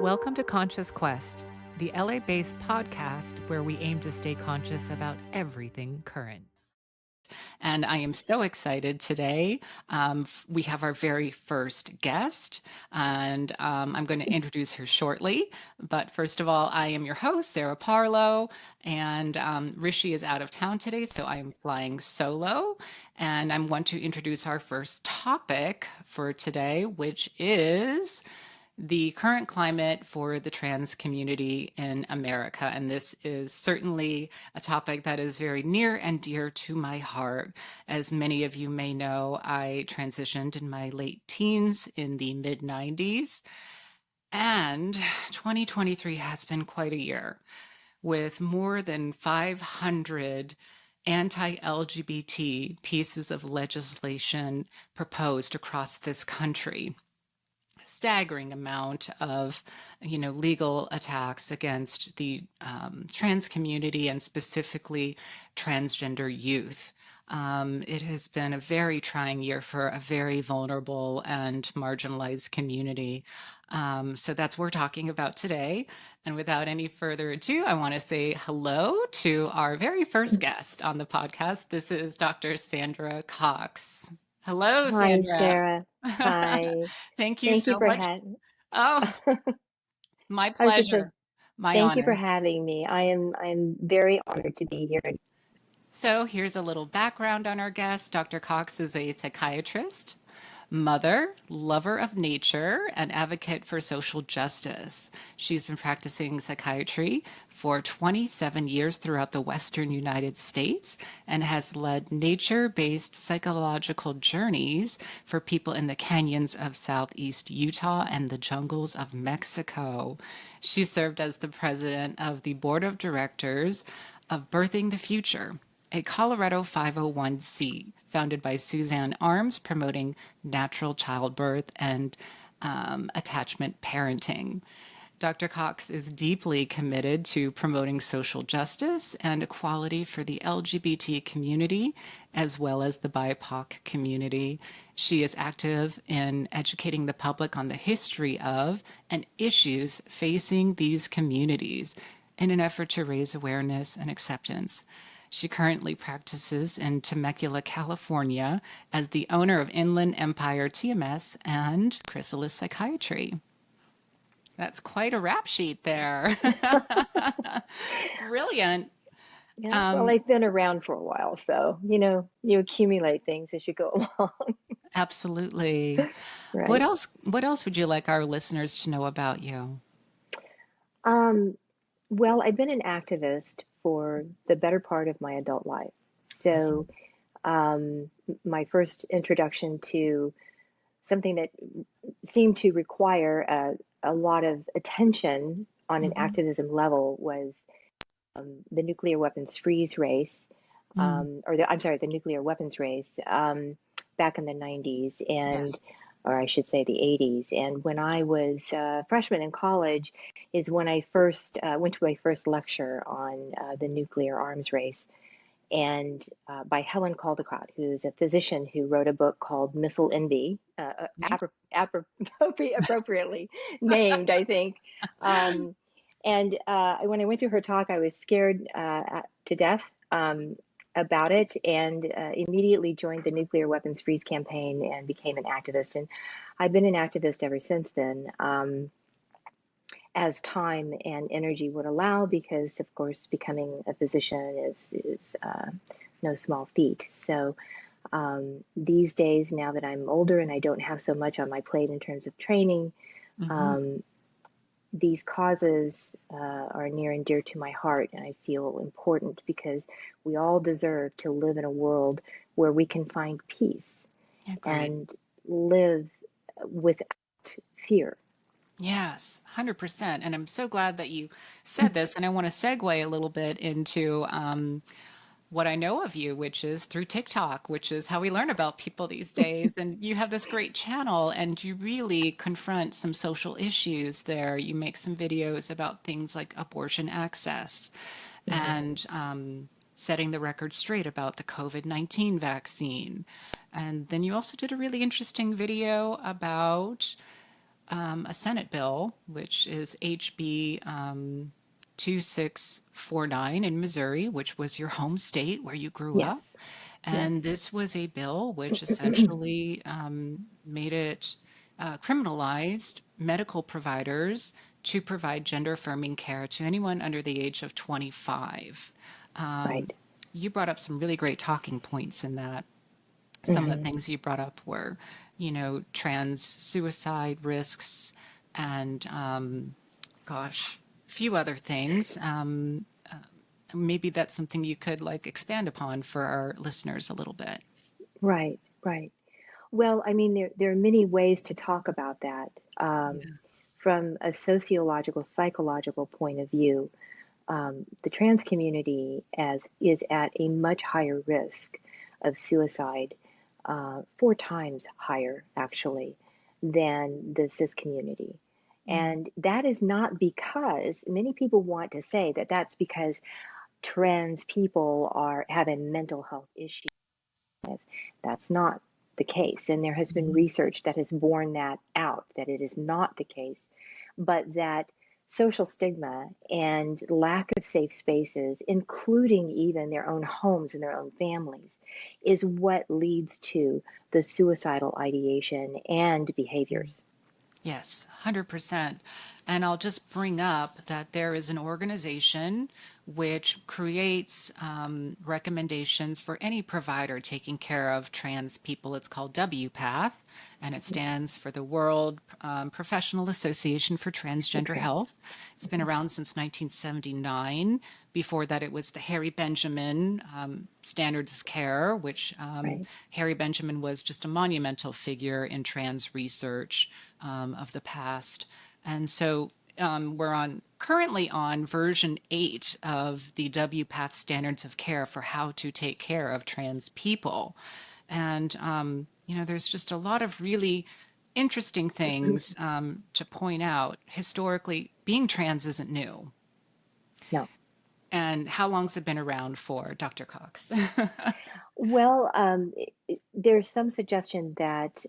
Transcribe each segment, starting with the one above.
Welcome to Conscious Quest, the LA-based podcast where we aim to stay conscious about everything current. And I am so excited today. We have our very first guest, and I'm going to introduce her shortly. But first of all, I am your host, Sarah Parlow, and Rishi is out of town today, so I am flying solo. And I want to introduce our first topic for today, which is the current climate for the trans community in America. And this is certainly a topic that is very near and dear to my heart. As many of you may know, I transitioned in my late teens in the mid 90s. And 2023 has been quite a year with more than 500 anti-LGBT pieces of legislation proposed across this country. Staggering amount of, legal attacks against the trans community and specifically transgender youth. It has been a very trying year for a very vulnerable and marginalized community. So that's what we're talking about today. And without any further ado, I want to say hello to our very first guest on the podcast. This is Dr. Sandra Cox. Hello, Hi, Sandra. Sarah. Hi. Thank you Thank you so for much. having. Oh, my I was just saying, pleasure. My thank you for honor. having me. I am very honored to be here. So here's a little background on our guest. Dr. Cox is a psychiatrist, mother, lover of nature, and advocate for social justice. She's been practicing psychiatry for 27 years throughout the Western United States and has led nature-based psychological journeys for people in the canyons of Southeast Utah and the jungles of Mexico. She served as the president of the board of directors of Birthing the Future, a Colorado 501c founded by Suzanne Arms, promoting natural childbirth and attachment parenting. Dr. Cox is deeply committed to promoting social justice and equality for the LGBT community, as well as the BIPOC community. She is active in educating the public on the history of and issues facing these communities in an effort to raise awareness and acceptance. She currently practices in Temecula, California, as the owner of Inland Empire TMS and Chrysalis Psychiatry. That's quite a rap sheet there. Brilliant. Yeah, well, I've been around for a while, so you accumulate things as you go along, Absolutely. What right? else? What else would you like our listeners to know about you? Um, well, I've been an activist for the better part of my adult life. So, my first introduction to something that seemed to require a lot of attention on an Mm-hmm. activism level was the nuclear weapons freeze race, Mm. I'm sorry, the nuclear weapons race back in the 90s, Yes. or I should say the 80s. And when I was a freshman in college, is when I first went to my first lecture on the nuclear arms race, and by Helen Caldicott, who's a physician who wrote a book called Missile Envy, Yes. appropriately named, I think. Um, and when I went to her talk, I was scared to death about it, and immediately joined the nuclear weapons freeze campaign and became an activist. And I've been an activist ever since then, as time and energy would allow, because of course becoming a physician is no small feat. So these days, now that I'm older and I don't have so much on my plate in terms of training, Mm-hmm. um, these causes are near and dear to my heart, and I feel important because we all deserve to live in a world where we can find peace Agreed. and live without fear. Yes, 100%. And I'm so glad that you said this. And I want to segue a little bit into what I know of you, which is through TikTok, which is how we learn about people these days. And you have this great channel and you really confront some social issues there. You make some videos about things like abortion access and setting the record straight about the COVID-19 vaccine. And then you also did a really interesting video about a Senate bill, which is HB 2649 in Missouri, which was your home state where you grew up. Yes, And yes. this was a bill which essentially made it criminalized medical providers to provide gender affirming care to anyone under the age of 25. Um, Right. you brought up some really great talking points in that. Some of the Hmm. things you brought up were, trans suicide risks and, gosh, a few other things. Maybe that's something you could like expand upon for our listeners a little bit. Right, right. Well, I mean, there are many ways to talk about that. Yeah. From a sociological, psychological point of view, the trans community as is at a much higher risk of suicide, 4 times higher actually than the cis community. Mm. And that is not because many people want to say that that's because trans people are have a mental health issue. That's not the case. And there has been Mhm. research that has borne that out, that it is not the case, but that social stigma and lack of safe spaces, including even their own homes and their own families, is what leads to the suicidal ideation and behaviors. Yes, 100%. And I'll just bring up that there is an organization which creates recommendations for any provider taking care of trans people. It's called WPATH, and it Yes. stands for the World Professional Association for Transgender Okay. Health. It's been around since 1979. Before that, it was the Harry Benjamin Standards of Care, which Right. Harry Benjamin was just a monumental figure in trans research of the past. And so we're on currently on version 8 of the WPATH standards of care for how to take care of trans people. And, there's just a lot of really interesting things to point out. Historically, being trans isn't new. No. And how long's it been around for, Dr. Cox? Well, there's some suggestion that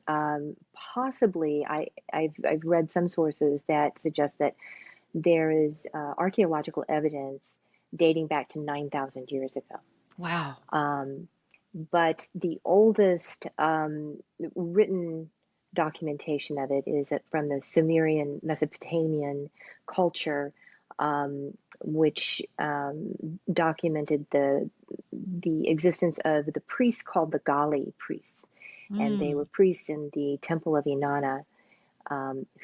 possibly I've read some sources that suggest that there is archaeological evidence dating back to 9,000 years ago. Wow. Um, but the oldest written documentation of it is from the Sumerian Mesopotamian culture, which documented the existence of the priests called the Gali priests, and they were Mm. priests in the Temple of Inanna,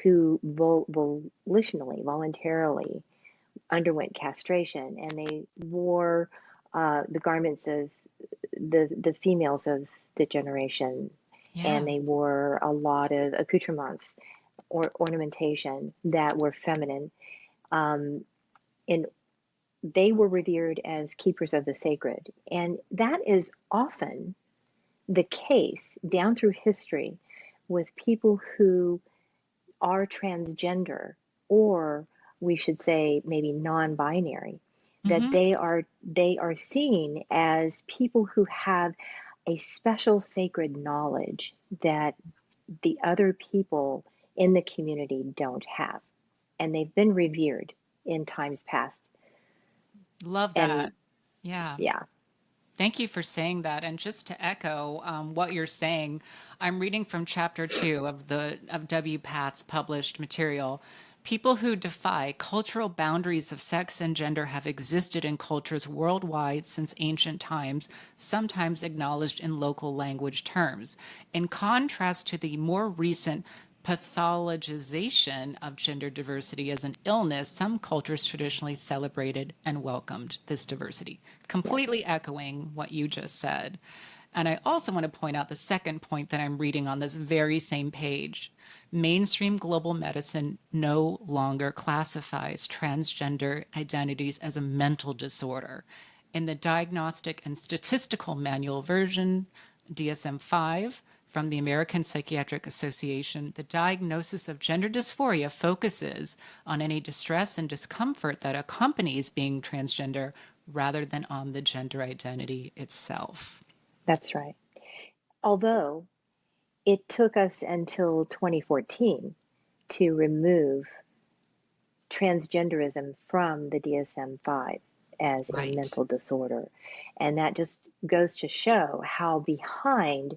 who volitionally, voluntarily underwent castration, and they wore the garments of the females of the generation, and Yeah. they wore a lot of accoutrements or ornamentation that were feminine, um, and they were revered as keepers of the sacred, and that is often the case down through history with people who are transgender, or we should say maybe non-binary, that Hmm. they are seen as people who have a special sacred knowledge that the other people in the community don't have, and they've been revered in times past. Love And that. Yeah. yeah. Thank you for saying that. And just to echo what you're saying, I'm reading from chapter 2 of W. Pat's published material. People who defy cultural boundaries of sex and gender have existed in cultures worldwide since ancient times, sometimes acknowledged in local language terms. In contrast to the more recent pathologization of gender diversity as an illness, some cultures traditionally celebrated and welcomed this diversity. Yes. Completely echoing what you just said. And I also want to point out the second point that I'm reading on this very same page. Mainstream global medicine no longer classifies transgender identities as a mental disorder. In the Diagnostic and Statistical Manual version, DSM 5, from the American Psychiatric Association, the diagnosis of gender dysphoria focuses on any distress and discomfort that accompanies being transgender rather than on the gender identity itself. That's right. Although it took us until 2014 to remove transgenderism from the DSM-5 as a Right. mental disorder. And that just goes to show how behind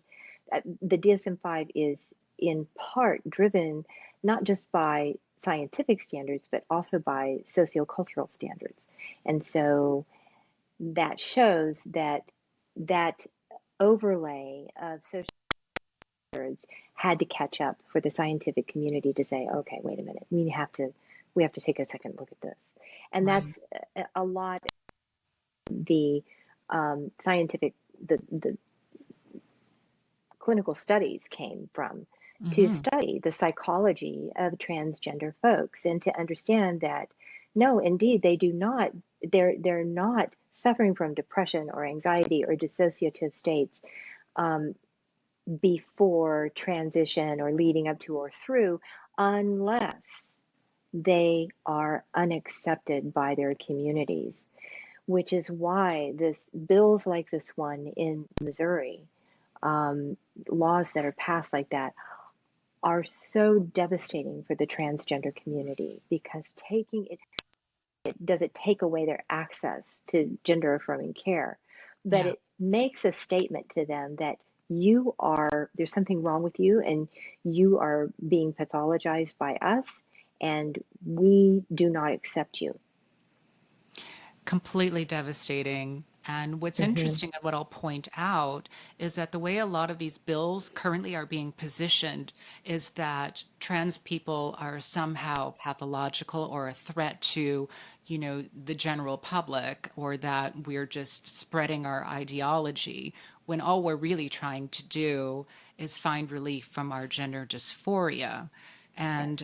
the DSM-5 is in part driven not just by scientific standards, but also by sociocultural standards. And so that shows that that overlay of social standards had to catch up for the scientific community to say, okay, wait a minute, we have to take a second look at this. And Right. that's a lot of the scientific, the clinical studies came from, to Hmm. study the psychology of transgender folks and to understand that no, indeed, they do not, they're not suffering from depression or anxiety or dissociative states um, before transition or leading up to or through, unless they are unaccepted by their communities, which is why this bills like this one in Missouri, um, laws that are passed like that, are so devastating for the transgender community, because taking it, it does it take away their access to gender affirming care, but Yeah. it makes a statement to them that there's something wrong with you and you are being pathologized by us and we do not accept you. Completely devastating. And what's Hmm. interesting and what I'll point out is that the way a lot of these bills currently are being positioned is that trans people are somehow pathological or a threat to, the general public, or that we're just spreading our ideology, when all we're really trying to do is find relief from our gender dysphoria. Yes.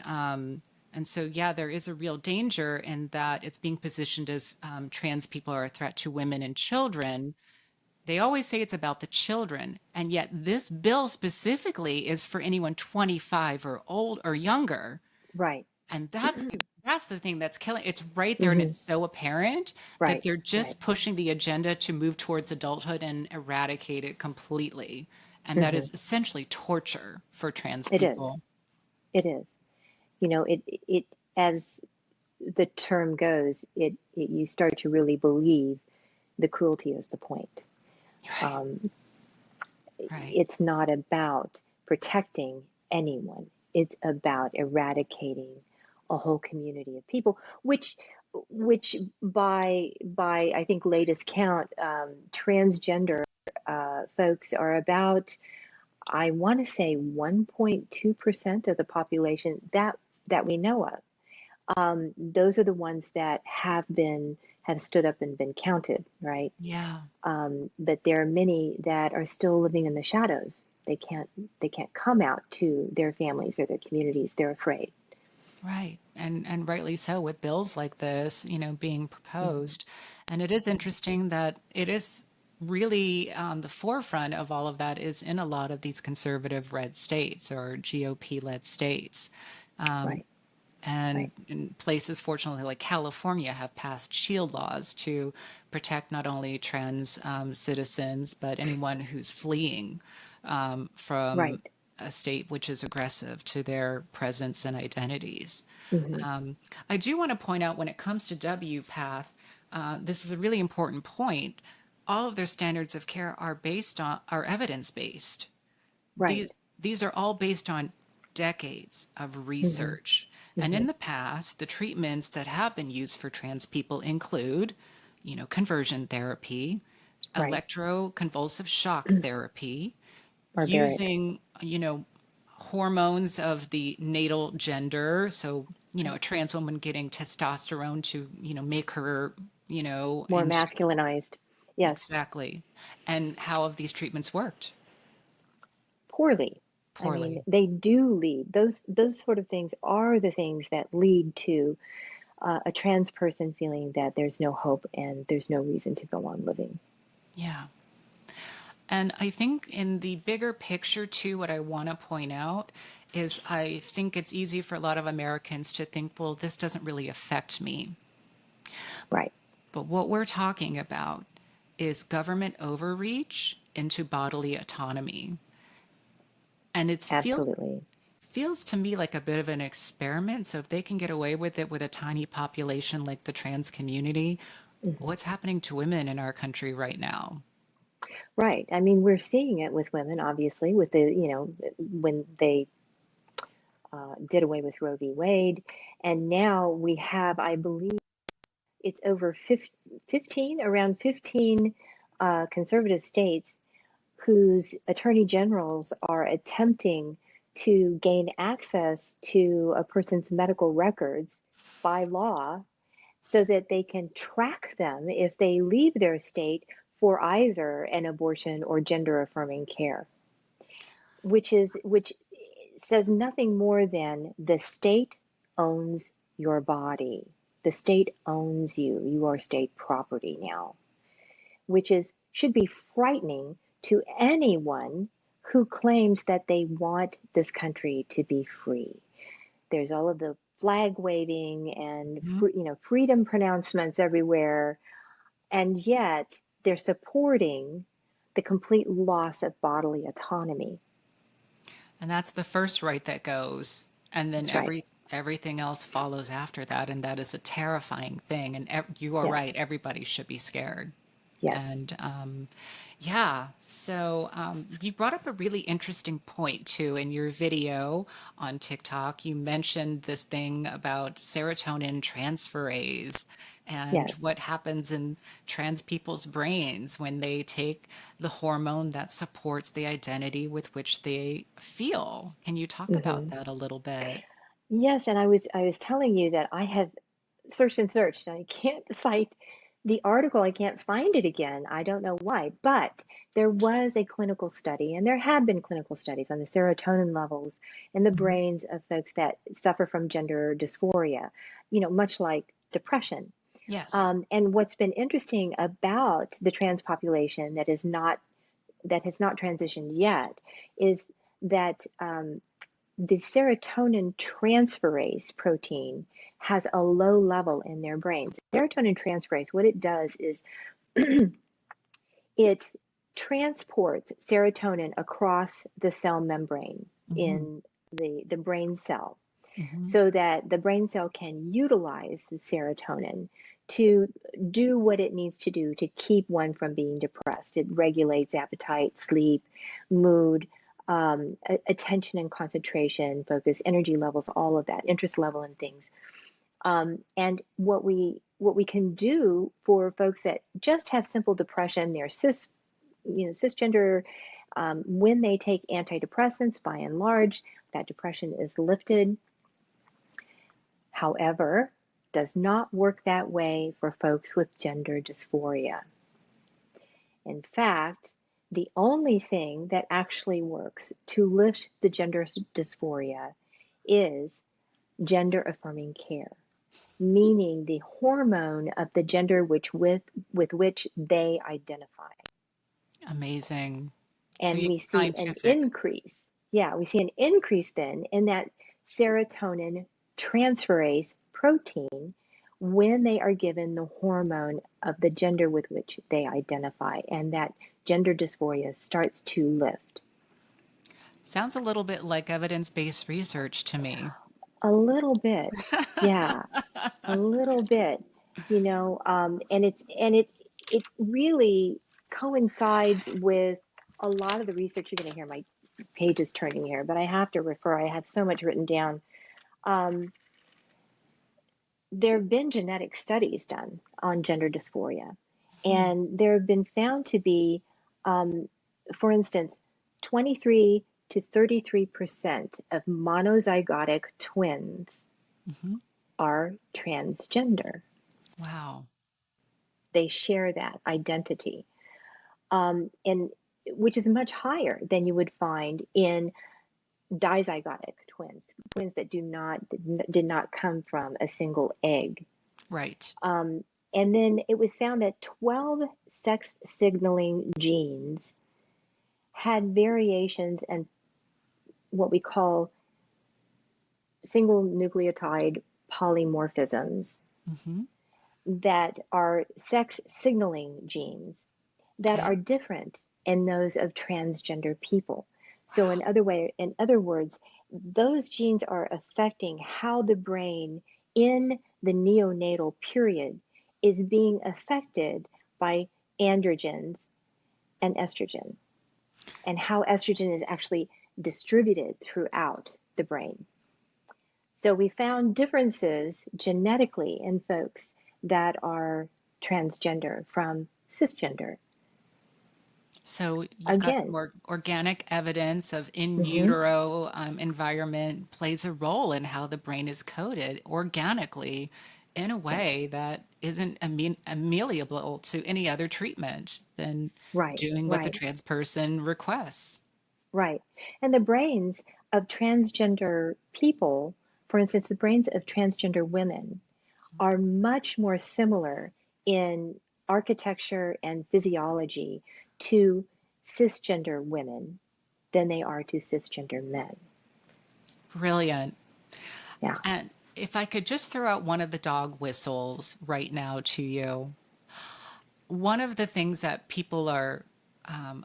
And so, yeah, there is a real danger in that it's being positioned as trans people are a threat to women and children. They always say it's about the children, and yet this bill specifically is for anyone 25 or old or younger. Right. And that's the thing that's killing. It's right there, and Hmm. it's so apparent that Right. they're Right. just pushing the agenda to move towards adulthood and eradicate it completely. And that Hmm. is essentially torture for trans It is. people. It is. It as the term goes, you start to really believe the cruelty is the point. Right, Um, right. it's not about protecting anyone. It's about eradicating a whole community of people, which by I think latest count, transgender folks are about, I want to say 1.2% of the population that we know of. Those are the ones that have stood up and been counted, right? Yeah. But there are many that are still living in the shadows. They can't come out to their families or their communities. They're afraid. Right. And rightly so, with bills like this, being Hmm. proposed. And it is interesting that it is really the forefront of all of that is in a lot of these conservative red states or GOP led states. Um, Right, and right, in places, fortunately, like California, have passed shield laws to protect not only trans citizens, but anyone who's fleeing from right. a state which is aggressive to their presence and identities. Hmm. Um, I do want to point out when it comes to WPATH, this is a really important point. All of their standards of care are evidence based. Right. These are all based on decades of Hmm. research. And Hmm. in the past, the treatments that have been used for trans people include, conversion therapy, Right. electroconvulsive shock therapy, Barbaric. using, hormones of the natal gender. So, a Right. trans woman getting testosterone to, make her, More and masculinized. Yes. exactly. And how have these treatments worked? Poorly. I mean, Poorly. they do lead. Those sort of things are the things that lead to a trans person feeling that there's no hope and there's no reason to go on living. Yeah. And I think in the bigger picture, too, what I want to point out is I think it's easy for a lot of Americans to think, well, this doesn't really affect me. Right. But what we're talking about is government overreach into bodily autonomy. And it feels Absolutely. feels to me like a bit of an experiment. So if they can get away with it with a tiny population like the trans community, Mhm. what's happening to women in our country right now? Right. I mean, we're seeing it with women, obviously, with the, when they did away with Roe v. Wade. And now we have, I believe, it's over 15, around 15 conservative states whose attorney generals are attempting to gain access to a person's medical records by law so that they can track them if they leave their state for either an abortion or gender affirming care, which says nothing more than the state owns your body. The state owns you. You are state property now, which is should be frightening to anyone who claims that they want this country to be free. There's all of the flag waving and Mhm. freedom pronouncements everywhere, and yet they're supporting the complete loss of bodily autonomy. And that's the first right that goes, and then That's right. everything else follows after that, and that is a terrifying thing. And you are right; Yes. everybody should be scared. Yes. And yeah, so you brought up a really interesting point too in your video on TikTok. You mentioned this thing about serotonin transferase and Yes. what happens in trans people's brains when they take the hormone that supports the identity with which they feel. Can you talk about Hmm. that a little bit? Yes, and I was telling you that I have searched and searched, and I can't cite the article. I can't find it again. I don't know why, but there was a clinical study, and there have been clinical studies on the serotonin levels in the Mhm. brains of folks that suffer from gender dysphoria, much like depression. Yes. And what's been interesting about the trans population that has not transitioned yet is that the serotonin transferase protein has a low level in their brains. Serotonin transferase, what it does is it transports serotonin across the cell membrane Hmm. in the brain cell Hmm. so that the brain cell can utilize the serotonin to do what it needs to do to keep one from being depressed. It regulates appetite, sleep, mood, attention and concentration, focus, energy levels, all of that, interest level in things. And what we can do for folks that just have simple depression, they're cisgender, when they take antidepressants, by and large, that depression is lifted. However, does not work that way for folks with gender dysphoria. In fact, the only thing that actually works to lift the gender dysphoria is gender affirming care, meaning the hormone of the gender with which they identify. Amazing. So And you we see an scientific. increase. Yeah, we see an increase then in that serotonin transferase protein when they are given the hormone of the gender with which they identify, and that gender dysphoria starts to lift. Sounds a little bit like evidence-based research to me. A little bit, yeah, a little bit, and it really coincides with a lot of the research. You're going to hear my pages turning here, but I have to refer. I have so much written down. Um, there have been genetic studies done on gender dysphoria, Hmm. and there have been found to be, um, for instance, 23 to 33% of monozygotic twins Hmm. are transgender. Wow. They share that identity, and which is much higher than you would find in dizygotic twins, twins that did not come from a single egg. Right. Um, and then it was found that 12 sex signaling genes had variations and what we call single nucleotide polymorphisms Hmm. that are sex signaling genes that Okay. are different in those of transgender people. So Wow. in other words, those genes are affecting how the brain in the neonatal period is being affected by androgens and estrogen, and how estrogen is actually distributed throughout the brain. So we found differences genetically in folks that are transgender from cisgender. So you've got some Again, more organic evidence of in mhm, utero environment plays a role in how the brain is coded organically in a yes, way that isn't amenable to any other treatment than right, doing what the right, trans person requests. right. And the brains of transgender people, for instance, the brains of transgender women, are much more similar in architecture and physiology to cisgender women than they are to cisgender men. Brilliant. Yeah. And if I could just throw out one of the dog whistles right now to you, one of the things that people are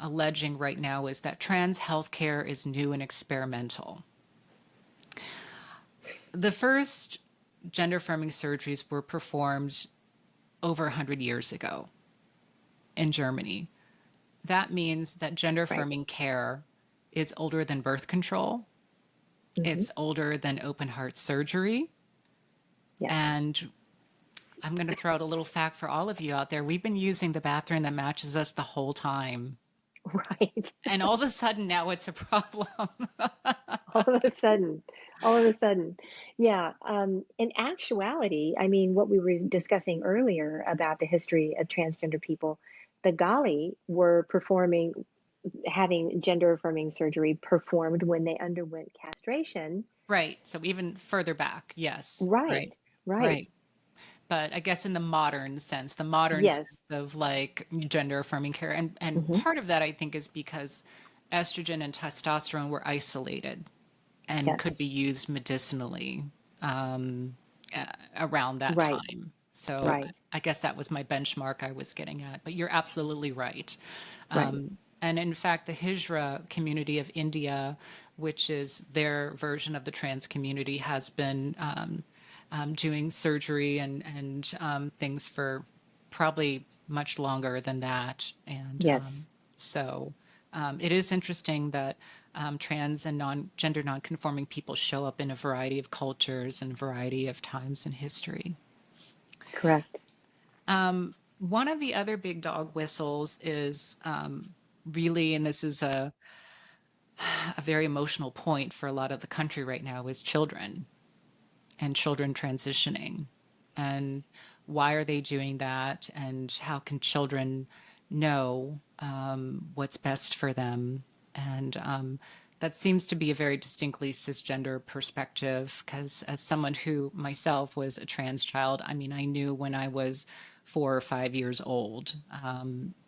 alleging right now is that trans healthcare is new and experimental. The first gender affirming surgeries were performed over 100 years ago in Germany. That means that gender Right. affirming care is older than birth control, Hmm. it's older than open heart surgery. Yes. And I'm going to throw out a little fact for all of you out there. We've been using the bathroom that matches us the whole time. Right. And all of a sudden now it's a problem. All of a sudden, all of a sudden. Yeah. In actuality, I mean, what we were discussing earlier about the history of transgender people, the Gali were performing, having gender affirming surgery performed when they underwent castration. Right. So even further back. Yes. Right. Right. Right. Right. But I guess in the modern sense Yes. of like gender affirming care. And Hmm. part of that I think is because estrogen and testosterone were isolated and could Yes. be used medicinally um, around that Right. time. So Right. I guess that was my benchmark I was getting at. But you're absolutely right. Right. And in fact, the Hijra community of India, which is their version of the trans community, has been doing surgery and things for probably much longer than that. And Yes. so it is interesting that trans and gender non-conforming people show up in a variety of cultures and a variety of times in history. Correct. One of the other big dog whistles is really, and this is a very emotional point for a lot of the country right now, is children and children transitioning. And why are they doing that? And how can children know what's best for them? And that seems to be a very distinctly cisgender perspective, because as someone who myself was a trans child, I mean, I knew when I was 4 or 5 years old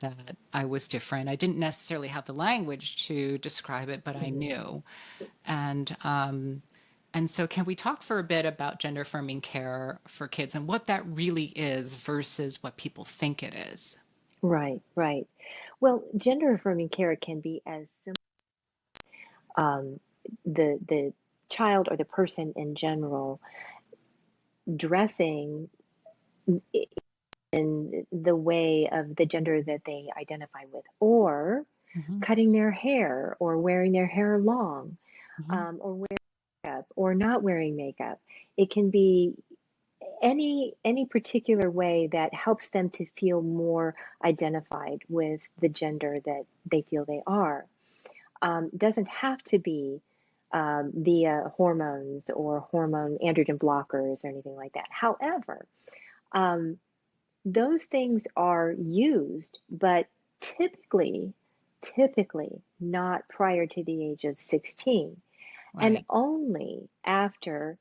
that I was different. I didn't necessarily have the language to describe it, but I Hmm. knew. And and so, can we talk for a bit about gender affirming care for kids and what that really is versus what people think it is? Right. Right. Well, gender affirming care can be as simple the child or the person in general dressing in the way of the gender that they identify with, or Hmm. cutting their hair, or wearing their hair long, Hmm. or wearing makeup, or not wearing makeup. It can be any particular way that helps them to feel more identified with the gender that they feel they are. Doesn't have to be via hormones or hormone androgen blockers or anything like that. However, um, those things are used, but typically, typically not prior to the age of 16, and Right. only after,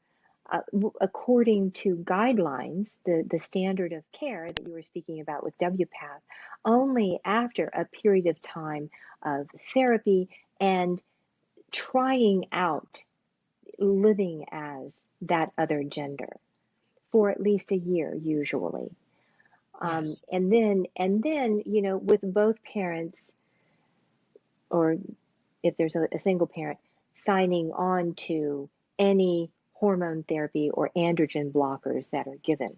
according to guidelines, the standard of care that you were speaking about with WPATH, only after a period of time of therapy and trying out living as that other gender for at least a year, usually. Yes. And then, with both parents, or if there's a single parent, signing on to any hormone therapy or androgen blockers that are given.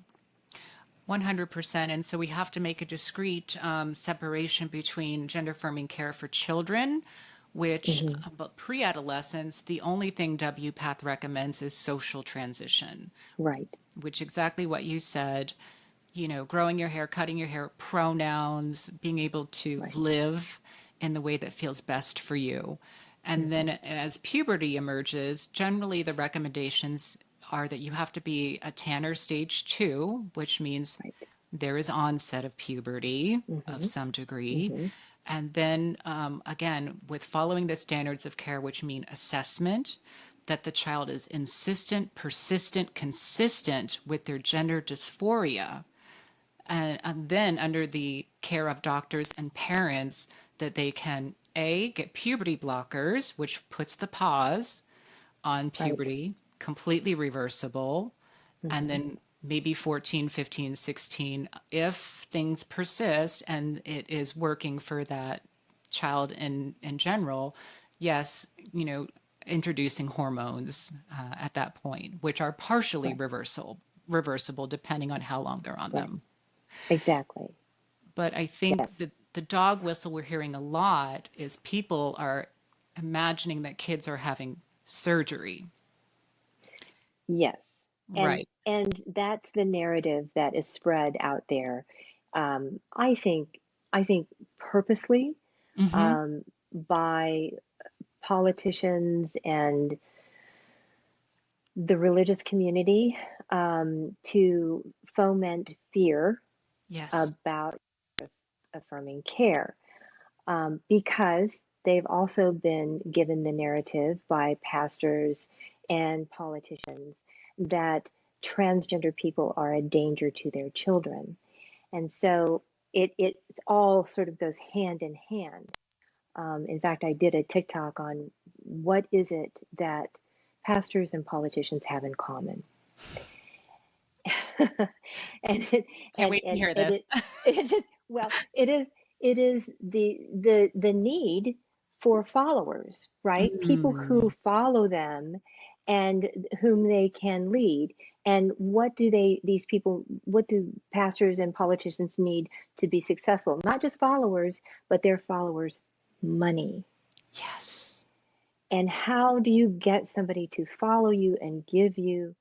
100%. And so we have to make a discrete separation between gender affirming care for children, which, Hmm. but pre adolescence, the only thing WPATH recommends is social transition, Right, which exactly what you said, growing your hair, cutting your hair, pronouns, being able to right. live in the way that feels best for you. And then Hmm. as puberty emerges, generally the recommendations are that you have to be a Tanner stage 2, which means Right. there is onset of puberty of Hmm. some degree. Hmm. And then again, with following the standards of care, which mean assessment, that the child is insistent, persistent, consistent with their gender dysphoria, and then under the care of doctors and parents, that they can get puberty blockers, which puts the pause on Right. puberty, completely reversible, and Hmm. then maybe 14, 15, 16, if things persist and it is working for that child in general, yes, introducing hormones at that point, which are partially Right. reversible depending on how long they're on Right. them. Exactly. But I think Yes. that the dog whistle we're hearing a lot is people are imagining that kids are having surgery. Yes. Right. And that's the narrative that is spread out there. I think purposely, Mm-hmm. um, by politicians and the religious community, to foment fear Yes. about affirming care, because they've also been given the narrative by pastors and politicians that transgender people are a danger to their children. And so it all sort of goes hand in hand. In fact, I did a TikTok on what is it that pastors and politicians have in common. and it, Can't wait to and hear this. it is, well, it is the need for followers, right? People who Mm, follow them and whom they can lead. And what do these people, what do pastors and politicians need to be successful? Not just followers, but their followers money. yes. And how do you get somebody to follow you and give you,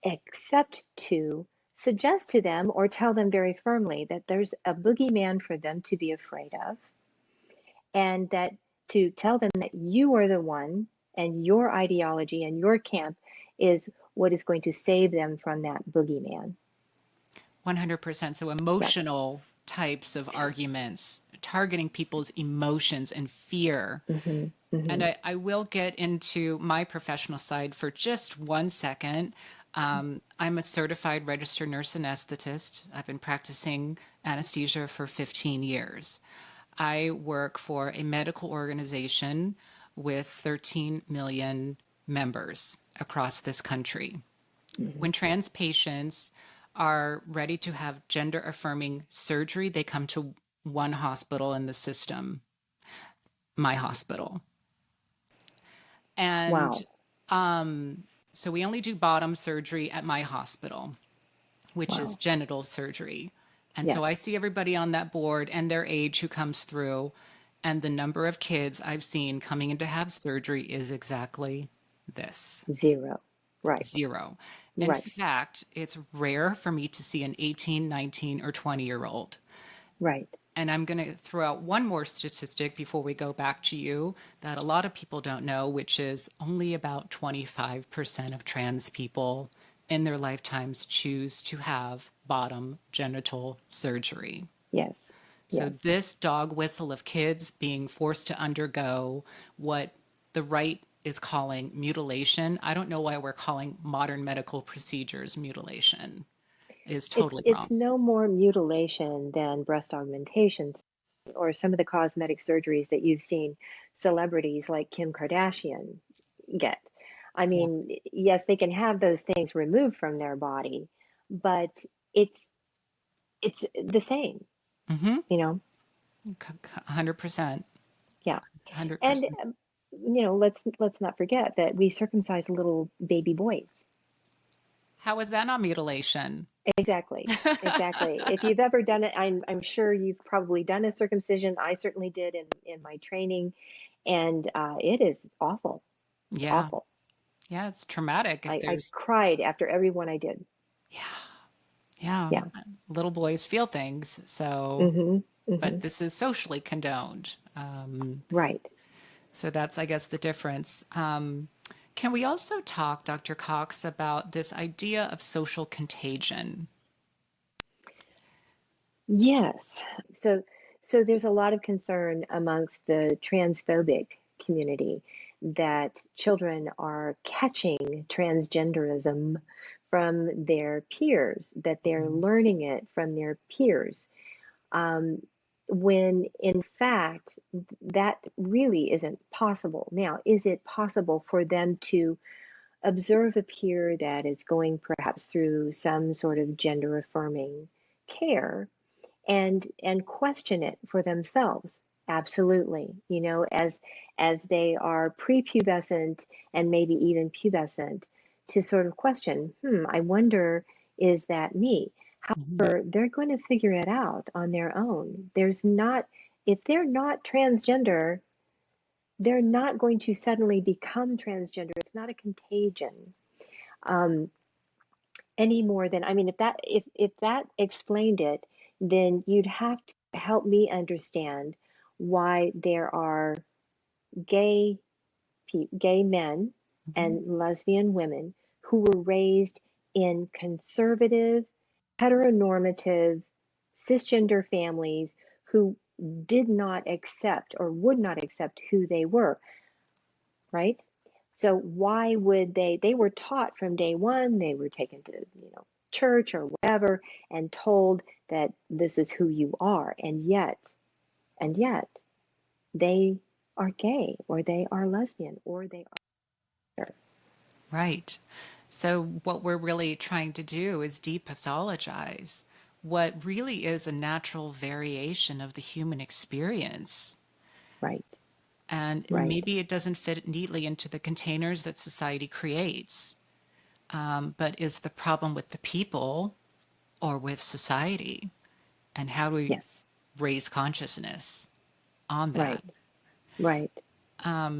except to suggest to them or tell them very firmly that there's a boogeyman for them to be afraid of, and that to tell them that you are the one and your ideology and your camp is what is going to save them from that boogeyman. 100%. So Yep. emotional types of arguments, targeting people's emotions and fear. Hmm. And Hmm. I will get into my professional side for just 1 second. I'm a certified registered nurse anesthetist. I've been practicing anesthesia for 15 years. I work for a medical organization with 13 million members across this country. Hmm. When trans patients are ready to have gender affirming surgery, they come to one hospital in the system, my hospital. And Wow. so we only do bottom surgery at my hospital, which is Wow. genital surgery. And so I Yes. see everybody on that board and their age who comes through. And the number of kids I've seen coming in to have surgery is exactly this. Zero. Right. 0. In Right. fact, it's rare for me to see an 18, 19, or 20-year-old. Right. And I'm going to throw out one more statistic before we go back to you that a lot of people don't know, which is only about 25% of trans people in their lifetimes choose to have bottom genital surgery. Yes. So, Yes. this dog whistle of kids being forced to undergo what the right is calling mutilation, I don't know why we're calling modern medical procedures mutilation, is totally It's wrong. no more mutilation than breast augmentations or some of the cosmetic surgeries that you've seen celebrities like Kim Kardashian get. I Exactly. mean, yes, they can have those things removed from their body, but it's it's the same, Mm-hmm. you know? 100%. Yeah. And 100%. let's not forget that we circumcise little baby boys. How is that not mutilation? Exactly. Exactly. If you've ever done it, I'm sure you've probably done a circumcision. I certainly did in my training, and it is awful. It's Yeah. awful. Yeah, it's traumatic if I there's, cried after every one I did. yeah, yeah. Yeah. Little boys feel things. So, Mm-hmm. but Mm-hmm. this is socially condoned. Right. So that's, I guess, the difference. Can we also talk, Dr. Cox, about this idea of social contagion? Yes. So so there's a lot of concern amongst the transphobic community that children are catching transgenderism from their peers, that they're Mhm. learning it from their peers. Um, when in fact that really isn't possible. Now, is it possible for them to observe a peer that is going perhaps through some sort of gender affirming care and question it for themselves? Absolutely. As they are prepubescent and maybe even pubescent, to sort of question, I wonder, is that me? Mhm. They're going to figure it out on their own. There's not, if they're not transgender, they're not going to suddenly become transgender. It's not a contagion, um, any more than, I mean, if that explained it, then you'd have to help me understand why there are gay gay men Mhm. and lesbian women who were raised in conservative, heteronormative, cisgender families who did not accept or would not accept who they were, right? So why would they were taught from day one, they were taken to, church or whatever and told that this is who you are. And yet they are gay or they are lesbian or they are. Right. So, what we're really trying to do is depathologize what really is a natural variation of the human experience. Right, And right. maybe it doesn't fit neatly into the containers that society creates, but is the problem with the people or with society? And how do we Yes, raise consciousness on right, that? right.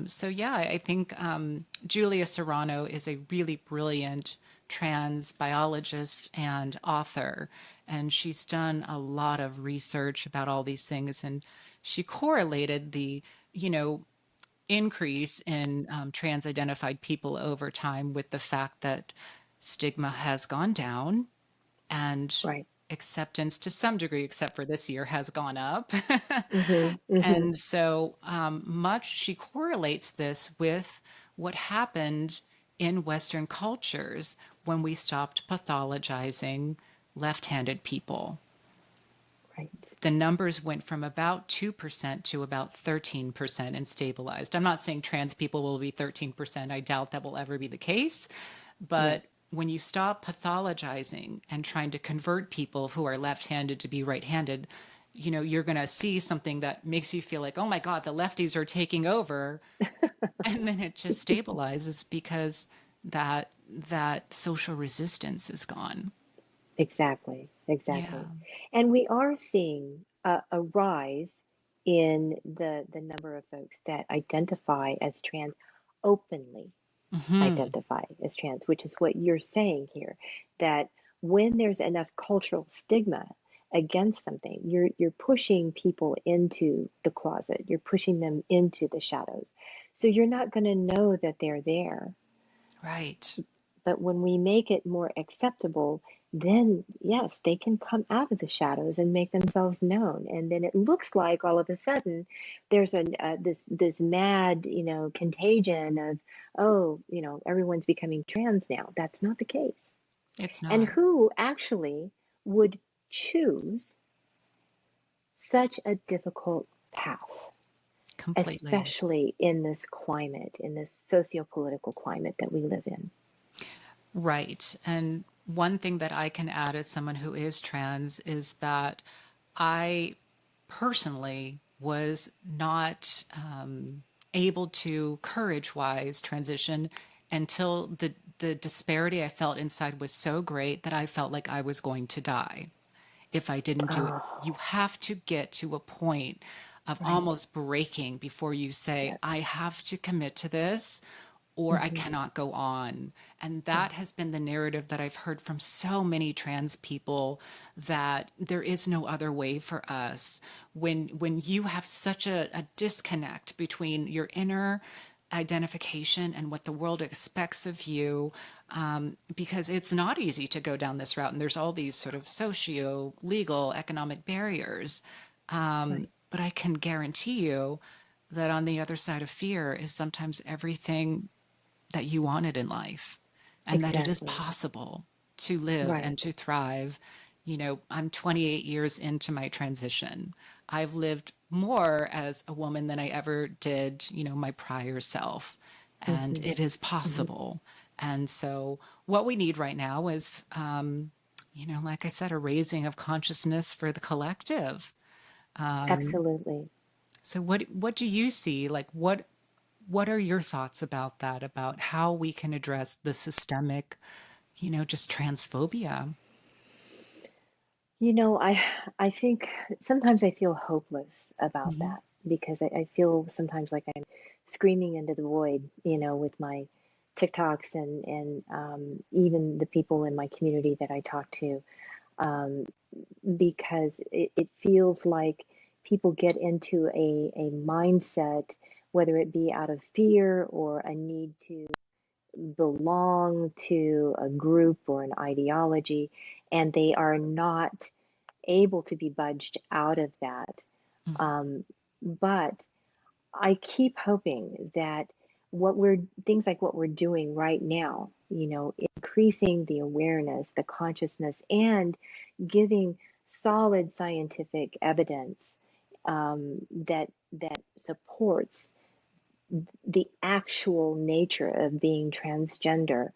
So yeah, I think Julia Serrano is a really brilliant trans biologist and author, and she's done a lot of research about all these things, and she correlated the, you know, increase in trans identified people over time with the fact that stigma has gone down and Right. acceptance to some degree, except for this year, has gone up. Mhm. Mhm. And so much she correlates this with what happened in Western cultures when we stopped pathologizing left handed people. Right. The numbers went from about 2% to about 13% and stabilized. I'm not saying trans people will be 13%. I doubt that will ever be the case. Right. But when you stop pathologizing and trying to convert people who are left handed to be right handed, you're going to see something that makes you feel like, oh my God, the lefties are taking over. And then it just stabilizes because that social resistance is gone. Exactly. Yeah. Exactly. And we are seeing a rise in the number of folks that identify as trans, openly Hmm. identify as trans, which is what you're saying here, that when there's enough cultural stigma against something, you're pushing people into the closet, you're pushing them into the shadows. So you're not going to know that they're there. Right. But when we make it more acceptable, then yes, they can come out of the shadows and make themselves known. And then it looks like all of a sudden there's this mad, contagion of, oh, everyone's becoming trans now. That's not the case. It's And not who actually would choose such a difficult path, completely. especially in this climate, in this socio-political climate that we live in? Right. And one thing that I can add as someone who is trans is that I personally was not able to courage-wise transition until the disparity I felt inside was so great that I felt like I was going to die if I didn't do it. Oh, You have to get to a point of right. almost breaking before you say, Yes. I have to commit to this or I Hmm. cannot go on. And Yes. that has been the narrative that I've heard from so many trans people, that there is no other way for us. When you have such a disconnect between your inner identification and what the world expects of you, because it's not easy to go down this route. And there's all these sort of socio, legal, economic barriers. Right. But I can guarantee you that on the other side of fear is sometimes everything that you wanted in life, and that it is Exactly. possible to live and Right. to thrive. You know, I'm 28 years into my transition. I've lived more as a woman than I ever did, my prior self. And Hmm. it is Hmm. possible. And so, what we need right now is, like I said, a raising of consciousness for the collective. Um, Absolutely. so, what do you see? Like, what are your thoughts about that, about how we can address the systemic, just transphobia? I think sometimes I feel hopeless about Hmm. that because I feel sometimes like I'm screaming into the void, with my TikToks and even the people in my community that I talk to, um, because it feels like people get into a mindset, whether it be out of fear or a need to belong to a group or an ideology, and they are not able to be budged out of that. Um, but I keep hoping that things like what we're doing right now, increasing the awareness, the consciousness, and giving solid scientific evidence, that supports the actual nature of being transgender,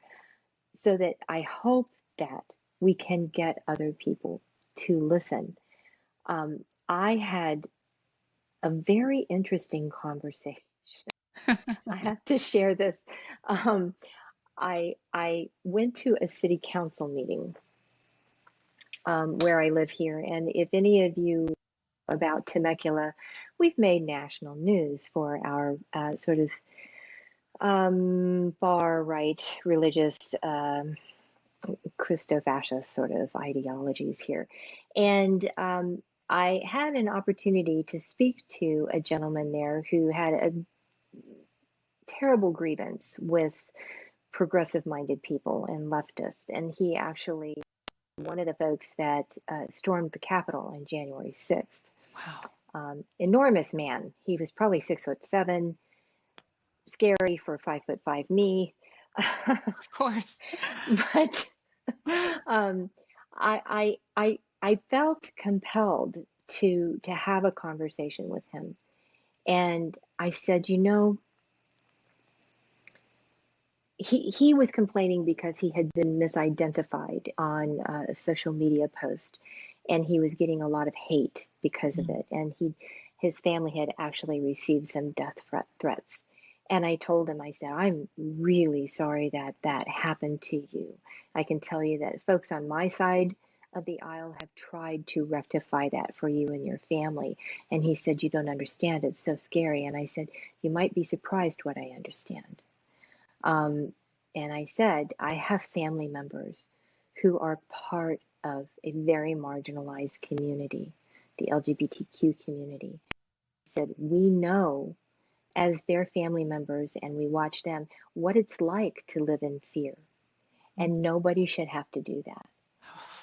so that I hope that we can get other people to listen. Um, I had a very interesting conversation. I have to share this. Um, I went to a city council meeting, where I live here, and if any of you know about Temecula, we've made national news for our sort of far right religious, Christo-fascist sort of ideologies here. And I had an opportunity to speak to a gentleman there who had a terrible grievance with progressive minded people and leftists. And he actually one of the folks that stormed the Capitol on January 6th. Wow. Enormous man. He was probably 6'7", scary for 5'5" me. Of course. But um, I felt compelled to have a conversation with him, and I said, he was complaining because he had been misidentified on a social media post, and he was getting a lot of hate because of Mm. it, and his family had actually received some death threats. And I told him, I said, I'm really sorry that that happened to you. I can tell you that folks on my side of the aisle have tried to rectify that for you and your family. And he said, you don't understand, it's so scary. And I said, you might be surprised what I understand. Um, and I said, I have family members who are part of a very marginalized community, the LGBTQ community. I said, we know as their family members, and we watch them, what it's like to live in fear. Mm. And nobody should have to do that.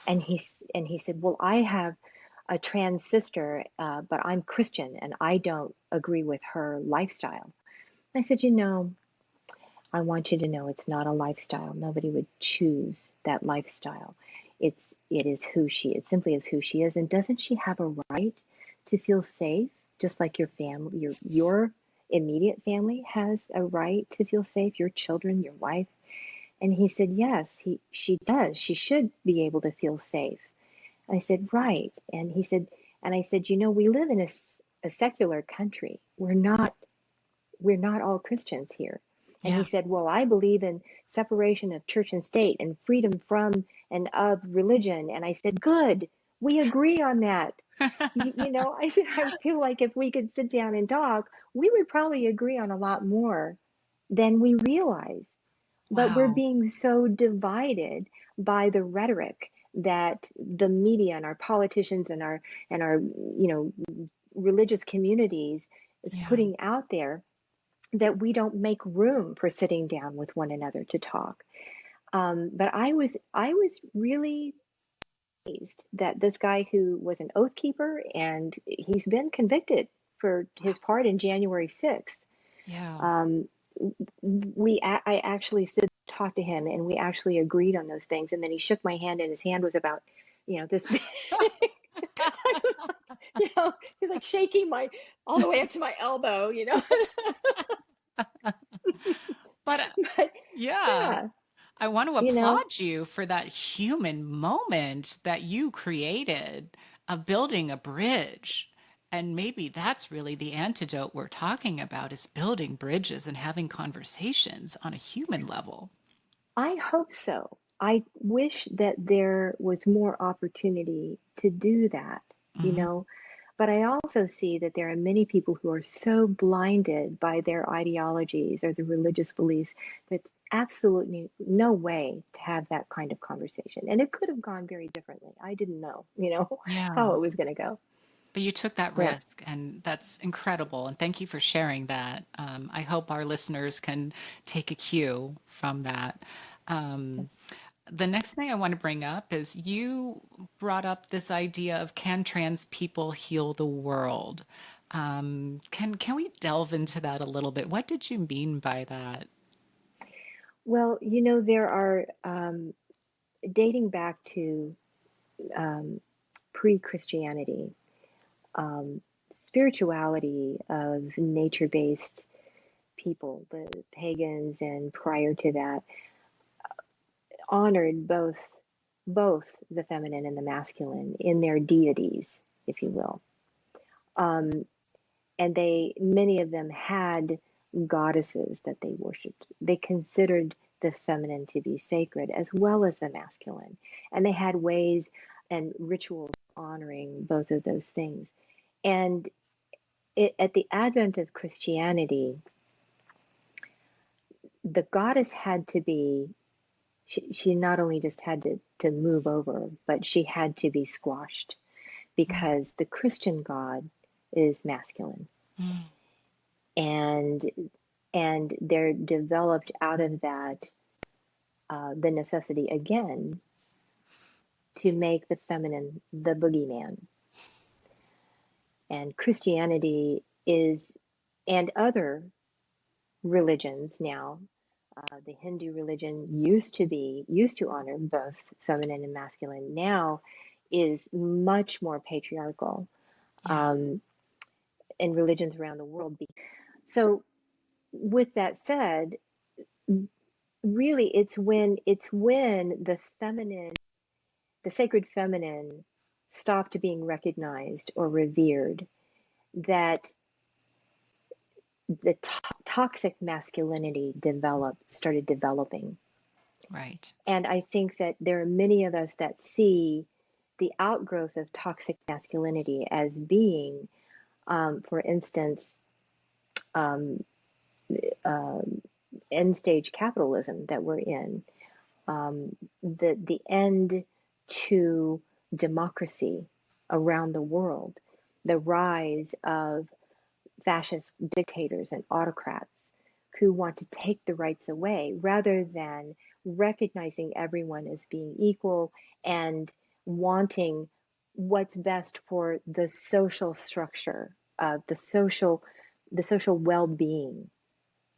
And he said, well, I have a trans sister, but I'm Christian and I don't agree with her lifestyle. I said, I want you to know it's not a lifestyle. Nobody would choose that lifestyle. It is who she is, simply is who she is. And doesn't she have a right to feel safe, just like your family, your immediate family has a right to feel safe, your children, your wife? And he said, yes, she does. She should be able to feel safe. And I said, right. And he said, and I said, we live in a secular country. We're not we're not all Christians here. And he Yeah. said, well, I believe in separation of church and state and freedom from and of religion. And I said, good, we agree on that. I said, I feel like if we could sit down and talk, we would probably agree on a lot more than we realize. But we're Wow. being so divided by the rhetoric that the media and our politicians and our religious communities is Yeah. putting out there, that we don't make room for sitting down with one another to talk. But I was really amazed that this guy who was an oath keeper, and he's been convicted for his part in January 6th. Yeah. Um, I actually stood to talk to him, and we actually agreed on those things. And then he shook my hand, and his hand was about, this big. I was like, he's like shaking my all the way up to my elbow. But But yeah, yeah, I want to you know, applaud you for that human moment that you created of building a bridge. And maybe that's really the antidote we're talking about is building bridges and having conversations on a human level. I hope so. I wish that there was more opportunity to do that, you Hmm. know. But I also see that there are many people who are so blinded by their ideologies or their religious beliefs that it's absolutely no way to have that kind of conversation. And it could have gone very differently. I didn't know, Yeah. how it was going to go. But you took that Yeah. risk, and that's incredible. And thank you for sharing that. I hope our listeners can take a cue from that. Um, Yes. the next thing I want to bring up is you brought up this idea of can trans people heal the world? Can we delve into that a little bit? What did you mean by that? Well, there are, dating back to um, pre-Christianity, um, spirituality of nature-based people, the pagans, and prior to that, honored both the feminine and the masculine in their deities, if you will. Um, and many of them had goddesses that they worshipped. They considered the feminine to be sacred as well as the masculine, and they had ways and rituals honoring both of those things. And at the advent of Christianity, the goddess had to be, she not only just had to move over, but she had to be squashed Mm, because the Christian God is masculine. mm, And there developed out of that the necessity again to make the feminine the boogeyman. And Christianity is, and other religions now, the Hindu religion used to honor both feminine and masculine. Now is much more patriarchal, yeah. um, in religions around the world. So, with that said, really, it's when the sacred feminine, stopped being recognized or revered, that the toxic masculinity started developing. Right. And I think that there are many of us that see the outgrowth of toxic masculinity as being, for instance, um, um, end stage capitalism that we're in, the end to democracy around the world, the rise of fascist dictators and autocrats who want to take the rights away rather than recognizing everyone as being equal and wanting what's best for the social structure of the social well-being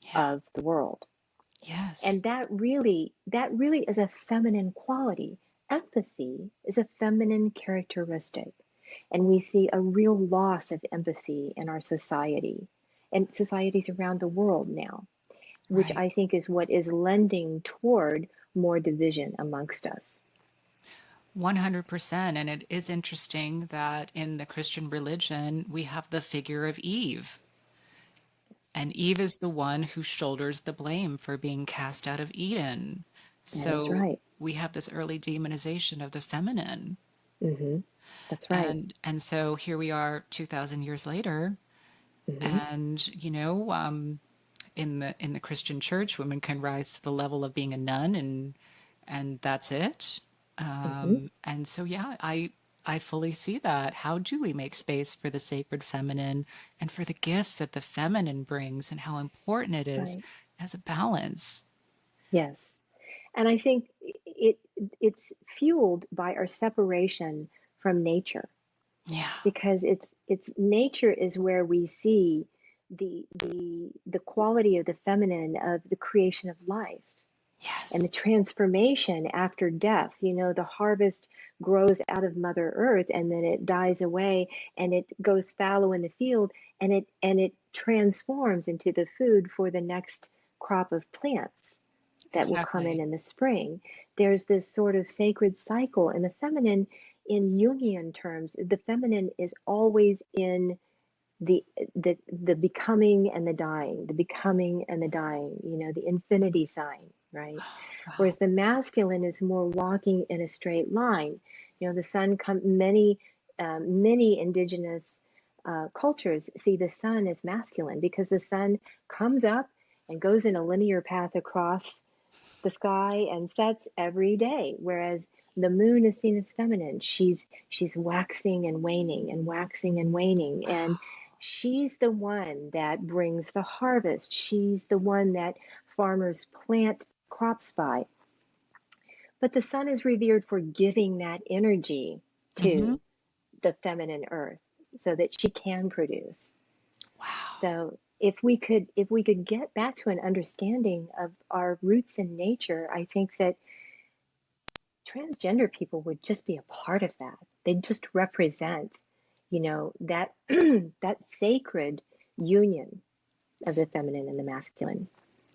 Yeah. of the world. Yes. And that really is a feminine quality. Empathy is a feminine characteristic. And we see a real loss of empathy in our society and societies around the world now, which Right. I think is what is lending toward more division amongst us. 100%. And it is interesting that in the Christian religion, we have the figure of Eve. And Eve is the one who shoulders the blame for being cast out of Eden. That is So right. we have this early demonization of the feminine. Hmm. That's right. And so here we are 2000 years later, Hmm. and in the Christian church, women can rise to the level of being a nun, and that's it. Hmm. And so yeah, I fully see that. How do we make space for the sacred feminine and for the gifts that the feminine brings, and how important it is Right. as a balance? Yes. And I think it's fueled by our separation from nature, Yeah. because it's nature is where we see the quality of the feminine, of the creation of life and the Yes. transformation after death. The harvest grows out of Mother Earth, and then it dies away, and it goes fallow in the field, and it transforms into the food for the next crop of plants that will come Exactly. in the spring. There's this sort of sacred cycle. And the feminine, in Jungian terms, the feminine is always in the the becoming and the dying, the becoming and the dying, the infinity sign, right? Wow. Whereas the masculine is more walking in a straight line. The sun come many indigenous cultures see the sun as masculine, because the sun comes up and goes in a linear path across the sky and sets every day, whereas the moon is seen as feminine. She's waxing and waning and waxing and waning, and she's the one that brings the harvest. She's the one that farmers plant crops by. But the sun is revered for giving that energy Hmm. to the feminine earth so that she can produce. Wow. So if we could get back to an understanding of our roots in nature, I think that transgender people would just be a part of that. They'd just represent, that that sacred union of the feminine and the masculine.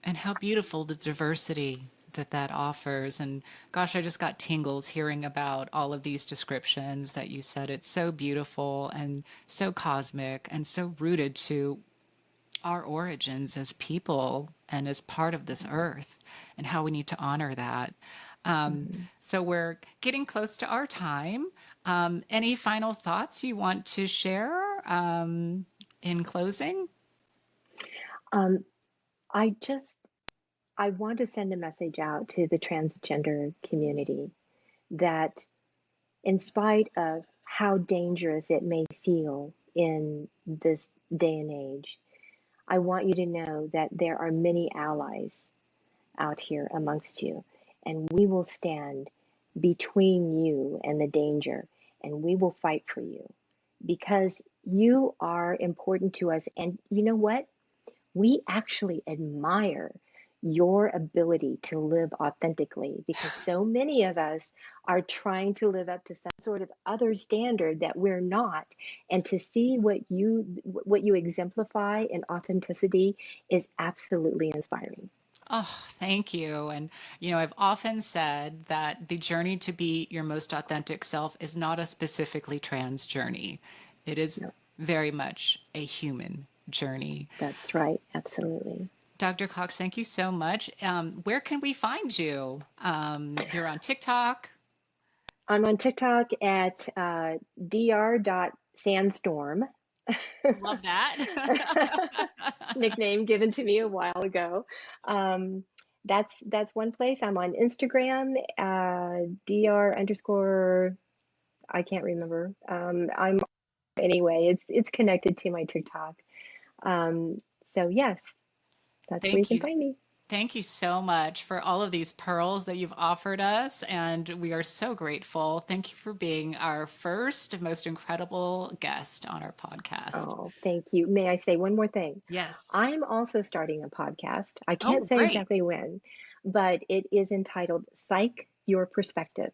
And how beautiful the diversity that that offers. And gosh, I just got tingles hearing about all of these descriptions that you said. It's so beautiful and so cosmic and so rooted to our origins as people and as part of this earth, and how we need to honor that. Mhm. So we're getting close to our time. Any final thoughts you want to share in closing? Um, I just I want to send a message out to the transgender community that, in spite of how dangerous it may feel in this day and age, I want you to know that there are many allies out here amongst you, and we will stand between you and the danger, and we will fight for you, because you are important to us. And you know what? We actually admire your ability to live authentically, because so many of us are trying to live up to some sort of other standard that we're not. And to see what you exemplify in authenticity is absolutely inspiring. Oh, thank you. And, I've often said that the journey to be your most authentic self is not a specifically trans journey. It is No, very much a human journey. that's right. Absolutely. Dr. Cox, thank you so much. Where can we find you? You're on TikTok. I'm on TikTok at dr.sandstorm. Love that. Nickname given to me a while ago. Um, that's one place. I'm on Instagram, dr underscore, I can't remember. I'm anyway. It's connected to my TikTok. So yes, that's where you Thank can you. find me. Thank you so much for all of these pearls that you've offered us, and we are so grateful. Thank you for being our first most incredible guest on our podcast. Oh, thank you. May I say one more thing? Yes. I'm also starting a podcast. I can't Oh, say great. exactly when, but it is entitled Psych Your Perspective.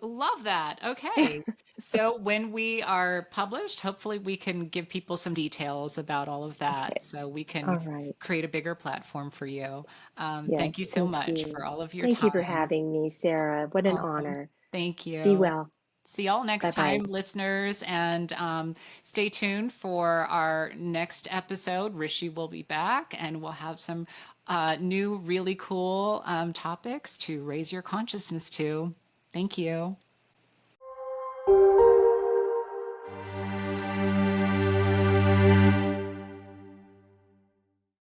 Love that. Okay. So when we are published, hopefully we can give people some details about all of that Okay. so we can All right. create a bigger platform for you. Yes. Thank you so Thank much you. for all of your Thank you for time. having me, Sarah. What an Awesome. honor. Thank Be you. well. See y'all next time, Bye-bye. listeners, and stay tuned for our next episode. Rishi will be back, and we'll have some new, really cool topics to raise your consciousness to. Thank you.